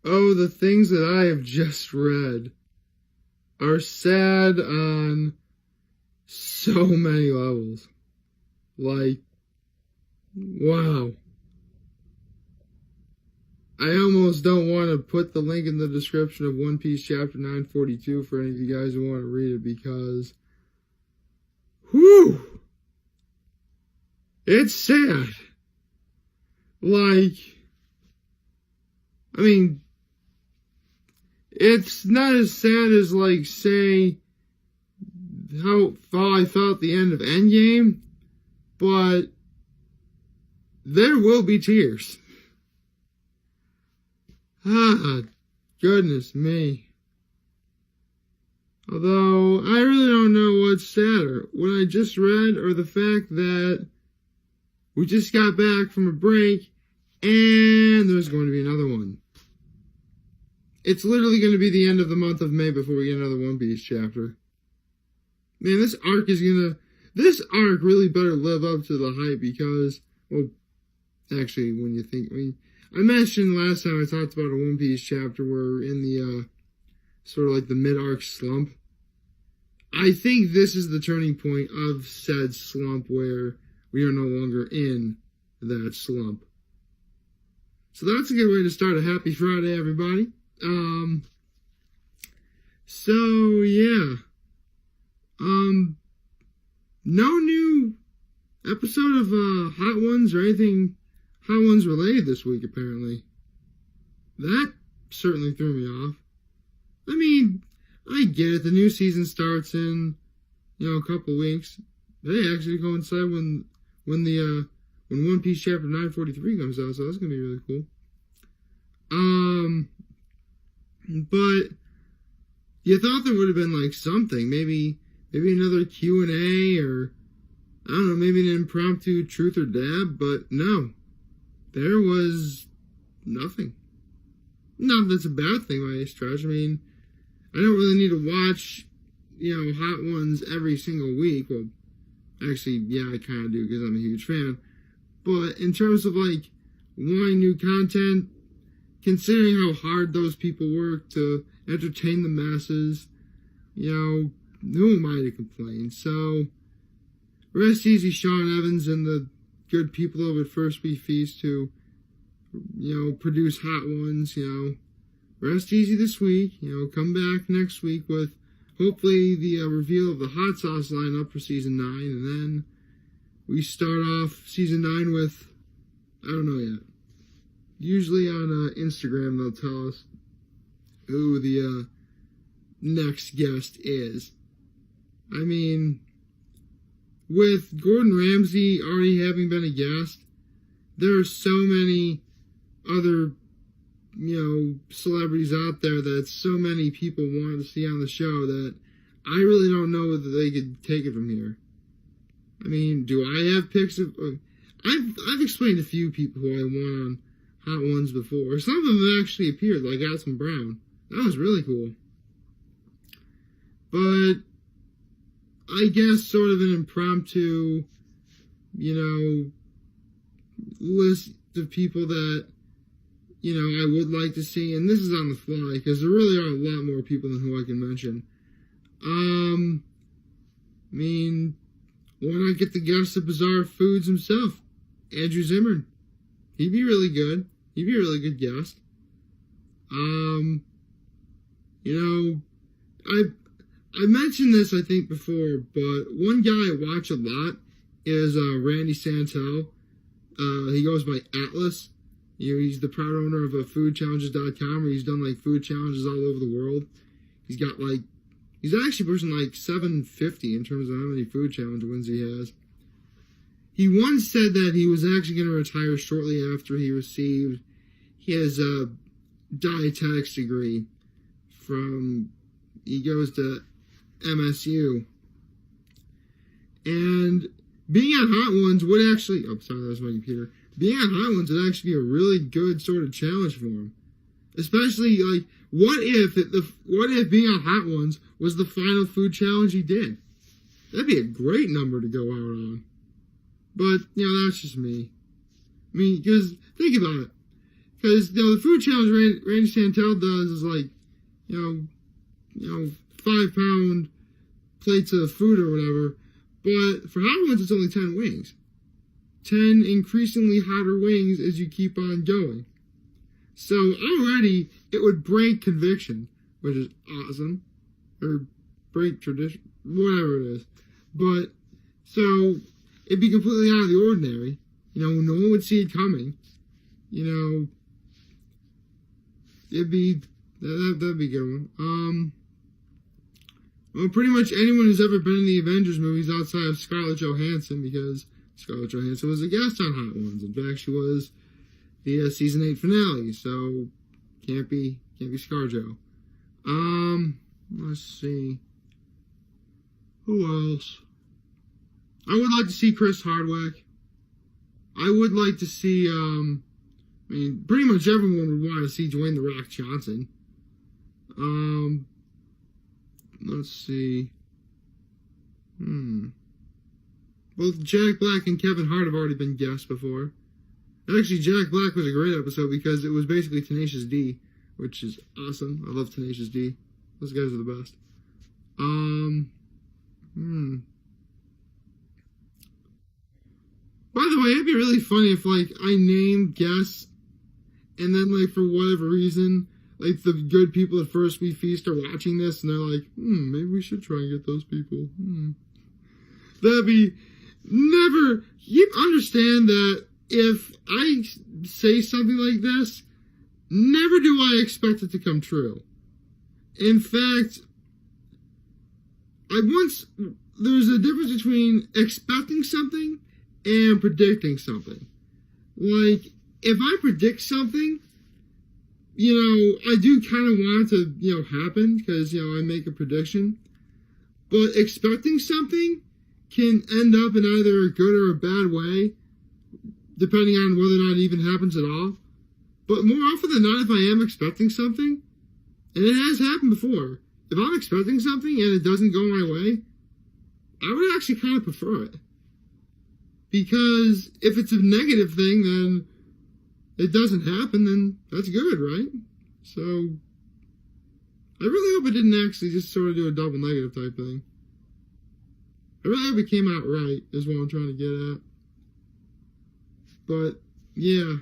Oh, the things that I have just read are sad on so many levels. Like, wow. I almost don't want to put the link in the description of One Piece chapter 942 for any of you guys who want to read it because, whew, it's sad. Like, I mean, it's not as sad as, like, say, how I felt at the end of Endgame, but there will be tears. Ah, goodness me. Although, I really don't know what's sadder, what I just read or the fact that we just got back from a break and there's going to be another one. It's literally going to be the end of the month of May before we get another One Piece chapter. Man, this arc really better live up to the hype because, well, actually, when you think, I mentioned last time I talked about a One Piece chapter where in the, sort of like the mid-arc slump. I think this is the turning point of said slump where we are no longer in that slump. So that's a good way to start a happy Friday, everybody. So yeah. No new episode of, Hot Ones or anything Hot Ones related this week, apparently. That certainly threw me off. I mean, I get it. The new season starts in, a couple weeks. They actually coincide when One Piece chapter 943 comes out, so that's gonna be really cool. But you thought there would have been like something, maybe another Q&A or I don't know, maybe an impromptu truth or dab, but no, there was nothing. Not that that's a bad thing by any stretch. I mean, I don't really need to watch, Hot Ones every single week. Well, actually, yeah, I kind of do because I'm a huge fan. But in terms of like wanting new content, considering how hard those people work to entertain the masses, who am I to complain? So, rest easy, Sean Evans and the good people over at First Beat Feast who, produce Hot Ones, Rest easy this week, come back next week with hopefully the reveal of the hot sauce lineup for season 9, and then we start off season 9 with, I don't know yet. Usually on Instagram they'll tell us who the next guest is. I mean, with Gordon Ramsay already having been a guest, there are so many other, celebrities out there that so many people want to see on the show that I really don't know whether they could take it from here. I mean, do I have picks of... I've explained a few people who I want on Hot Ones before. Some of them actually appeared, like Alton Brown. That was really cool. But I guess sort of an impromptu, list of people that, I would like to see. And this is on the fly, because there really are a lot more people than who I can mention. I mean, why not get the guest of Bizarre Foods himself? Andrew Zimmern. He'd be really good. He'd be a really good guest. I mentioned this, I think, before, but one guy I watch a lot is Randy Santel. He goes by Atlas. He's the proud owner of foodchallenges.com, where he's done, food challenges all over the world. He's actually pushing, 750 in terms of how many food challenge wins he has. He once said that he was actually going to retire shortly after he received his dietetics degree he goes to MSU. And being on Hot Ones would actually... Oh, sorry, that was my computer. Being on Hot Ones would actually be a really good sort of challenge for him. Especially, what if being on Hot Ones was the final food challenge he did? That'd be a great number to go out on. But, that's just me. I mean, because, think about it. because the food challenge Randy Santel does is like, you know, 5-pound plates of food or whatever. But for hot ones, it's only 10 wings. 10 increasingly hotter wings as you keep on going. So already it would break conviction, which is awesome, or break tradition, whatever it is. But so it'd be completely out of the ordinary. You know, no one would see it coming. You know, that'd be a good one. Well, pretty much anyone who's ever been in the Avengers movies outside of Scarlett Johansson, because Scarlett Johansson was a guest on Hot Ones. In fact, she was the season 8 finale, so can't be ScarJo. Let's see. Who else? I would like to see Chris Hardwick. I would like to see, I mean, pretty much everyone would want to see Dwayne "The Rock" Johnson. Let's see. Both Jack Black and Kevin Hart have already been guests before. Actually, Jack Black was a great episode because it was basically Tenacious D, which is awesome. I love Tenacious D. Those guys are the best. By the way, it'd be really funny if, like, I named guests, and then, like, for whatever reason, like, the good people at First We Feast are watching this, and they're like, maybe we should try and get those people. That'd be never... You understand that if I say something like this, never do I expect it to come true. In fact, there's a difference between expecting something and predicting something. Like, if I predict something, you know, I do kind of want it to, you know, happen, because, you know, I make a prediction. But expecting something can end up in either a good or a bad way, depending on whether or not it even happens at all. But more often than not, if I am expecting something, and it has happened before, if I'm expecting something and it doesn't go my way, I would actually kind of prefer it. Because if it's a negative thing, then it doesn't happen, then that's good, right? So, I really hope it didn't actually just sort of do a double negative type thing. I really hope it came out right, is what I'm trying to get at. But, yeah.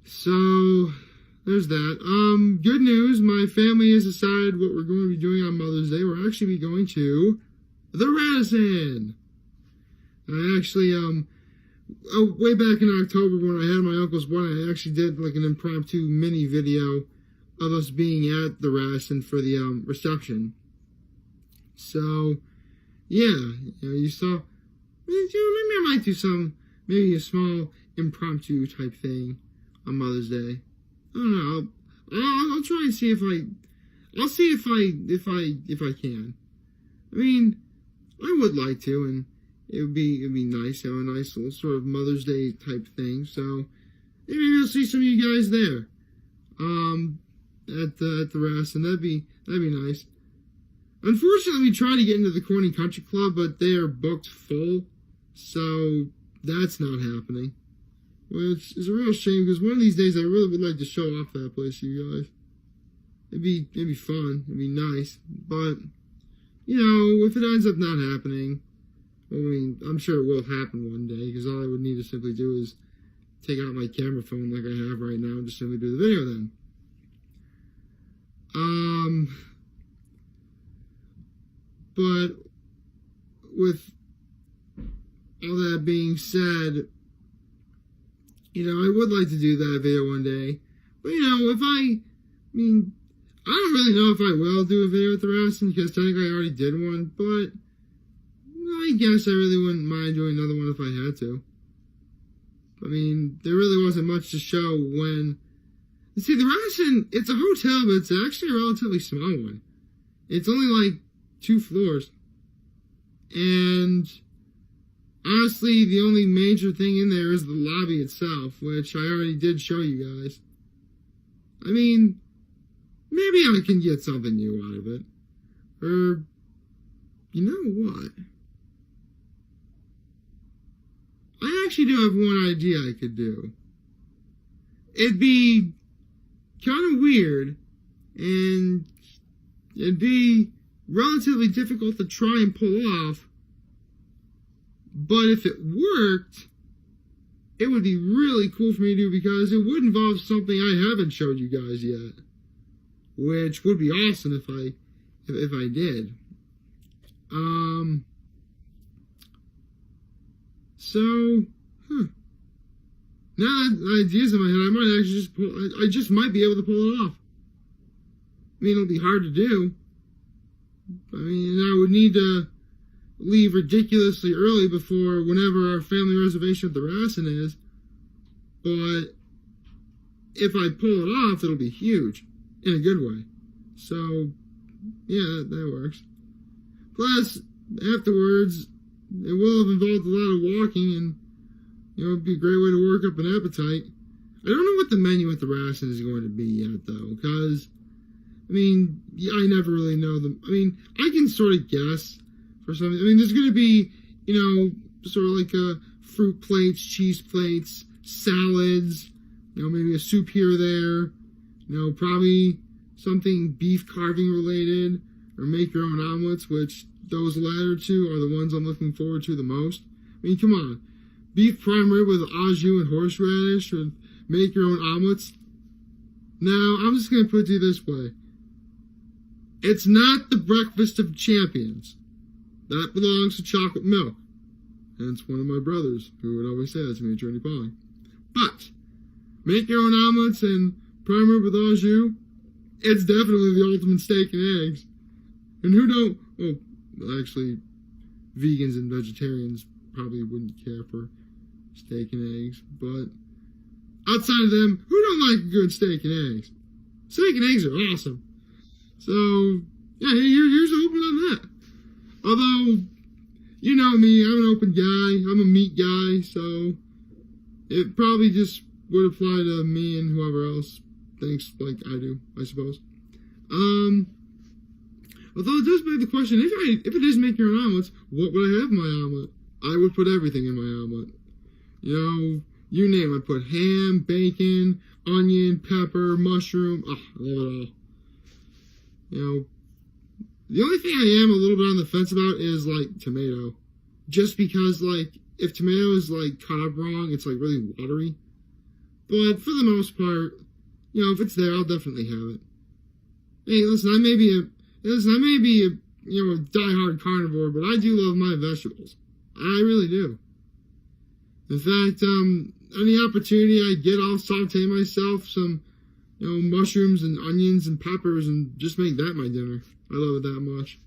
So, there's that. Good news, my family has decided what we're going to be doing on Mother's Day. We're actually going to the Radisson. I actually, way back in October when I had my uncle's wedding, I actually did like an impromptu mini video of us being at the Radisson for the reception. So, yeah, you know, you saw, maybe I might do maybe a small impromptu type thing on Mother's Day. I don't know. I'll try and see I'll see if I can. I mean, I would like to, and it'd be nice to have a nice little sort of Mother's Day type thing. So maybe you'll see some of you guys there. At the Radisson. That'd be nice. Unfortunately, we tried to get into the Corning Country Club, but they are booked full, so that's not happening. Which is a real shame, because one of these days I really would like to show off that place to you guys. It'd be fun. It'd be nice. But, you know, if it ends up not happening, I mean, I'm sure it will happen one day, because all I would need to simply do is take out my camera phone like I have right now and just simply do the video then. But with all that being said, you know, I would like to do that video one day. But, you know, I don't really know if I will do a video at the Radisson, because technically I already did one, but I guess I really wouldn't mind doing another one if I had to. I mean, there really wasn't much to show when... You see, the Radisson, it's a hotel, but it's actually a relatively small one. It's only like 2 floors. And honestly, the only major thing in there is the lobby itself, which I already did show you guys. I mean, maybe I can get something new out of it. Or, you know what? I actually do have one idea I could do. it'd be kind of weird, and it'd be relatively difficult to try and pull off. But if it worked, it would be really cool for me to do, because it would involve something I haven't showed you guys yet, which would be awesome if I did. Now that idea's in my head, I might actually I just might be able to pull it off. I mean, it'll be hard to do. I mean, I would need to leave ridiculously early before whenever our family reservation at the Rassin is. But if I pull it off, it'll be huge. In a good way. So, yeah, that works. Plus, afterwards, it will have involved a lot of walking, and, it'd be a great way to work up an appetite. I don't know what the menu at the Rassin is going to be yet, though, because, I mean, I never really know them. I mean, I can sort of guess for something. I mean, there's going to be, sort of like fruit plates, cheese plates, salads, maybe a soup here or there, probably something beef carving related, or make your own omelets, which those latter two are the ones I'm looking forward to the most. I mean, come on. Beef prime rib with au jus and horseradish, or make your own omelets. Now, I'm just going to put it to you this way. It's not the breakfast of champions. That belongs to chocolate milk. And it's one of my brothers who would always say that to me, Journey Polly. But, make your own omelets and prime rib with au jus, it's definitely the ultimate steak and eggs. And who don't, well, actually, vegans and vegetarians probably wouldn't care for steak and eggs, but outside of them, who don't like a good steak and eggs? Steak and eggs are awesome. So, yeah, here's open on that. Although, you know me, I'm an open guy, I'm a meat guy, so it probably just would apply to me and whoever else thinks like I do, I suppose. Although it does beg the question, if it is make your own omelets, what would I have in my omelet? I would put everything in my omelet. You name it. I'd put ham, bacon, onion, pepper, mushroom. I love it all. The only thing I am a little bit on the fence about is, like, tomato. Just because, like, if tomato is, like, cut up wrong, it's, like, really watery. But for the most part, if it's there, I'll definitely have it. Hey, listen, I may be a diehard carnivore, but I do love my vegetables. I really do. In fact, any opportunity I get, I'll saute myself some, mushrooms and onions and peppers and just make that my dinner. I love it that much.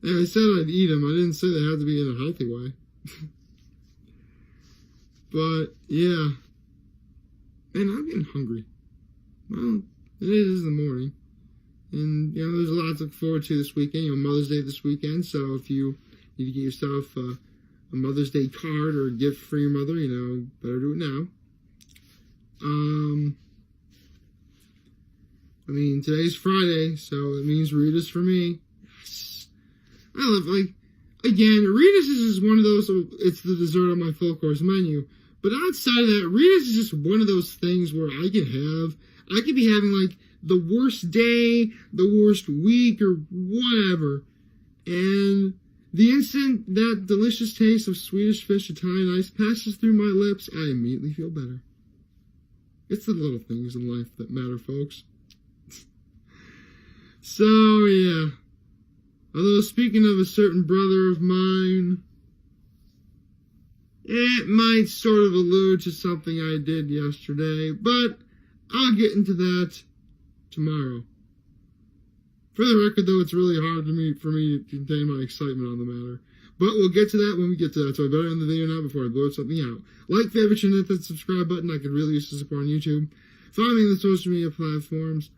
And I said I'd eat them. I didn't say they had to be in a healthy way. But, yeah. Man, I'm getting hungry. Well, it is in the morning. And, there's a lot to look forward to this weekend. Mother's Day this weekend. So if you need to get yourself a Mother's Day card or a gift for your mother, better do it now. I mean, today's Friday, so it means Rita's for me. Yes. I love, again, Rita's is just one of those, it's the dessert on my full course menu. But outside of that, Rita's is just one of those things where I could be having, the worst day, the worst week, or whatever. And the instant that delicious taste of Swedish fish Italian ice passes through my lips, I immediately feel better. It's the little things in life that matter, folks. So, yeah. Although, speaking of a certain brother of mine, it might sort of allude to something I did yesterday, but I'll get into that tomorrow. For the record, though, it's really hard for me to contain my excitement on the matter. But we'll get to that when we get to that, so I better end the video now before I blow something out. Like, favorite, and hit that subscribe button. I could really use the support on YouTube. Follow me on the social media platforms.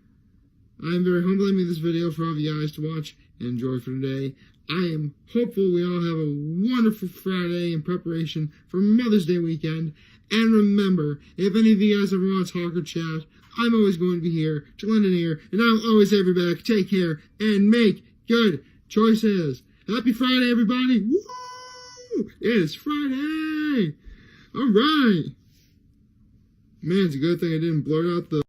I am very humbled I made this video for all of you guys to watch and enjoy for today. I am hopeful we all have a wonderful Friday in preparation for Mother's Day weekend. And remember, if any of you guys ever want to talk or chat, I'm always going to be here to lend an ear, and I'll always have your back. Take care and make good choices. Happy Friday, everybody! Woo! It's Friday! All right. Man, it's a good thing I didn't blurt out the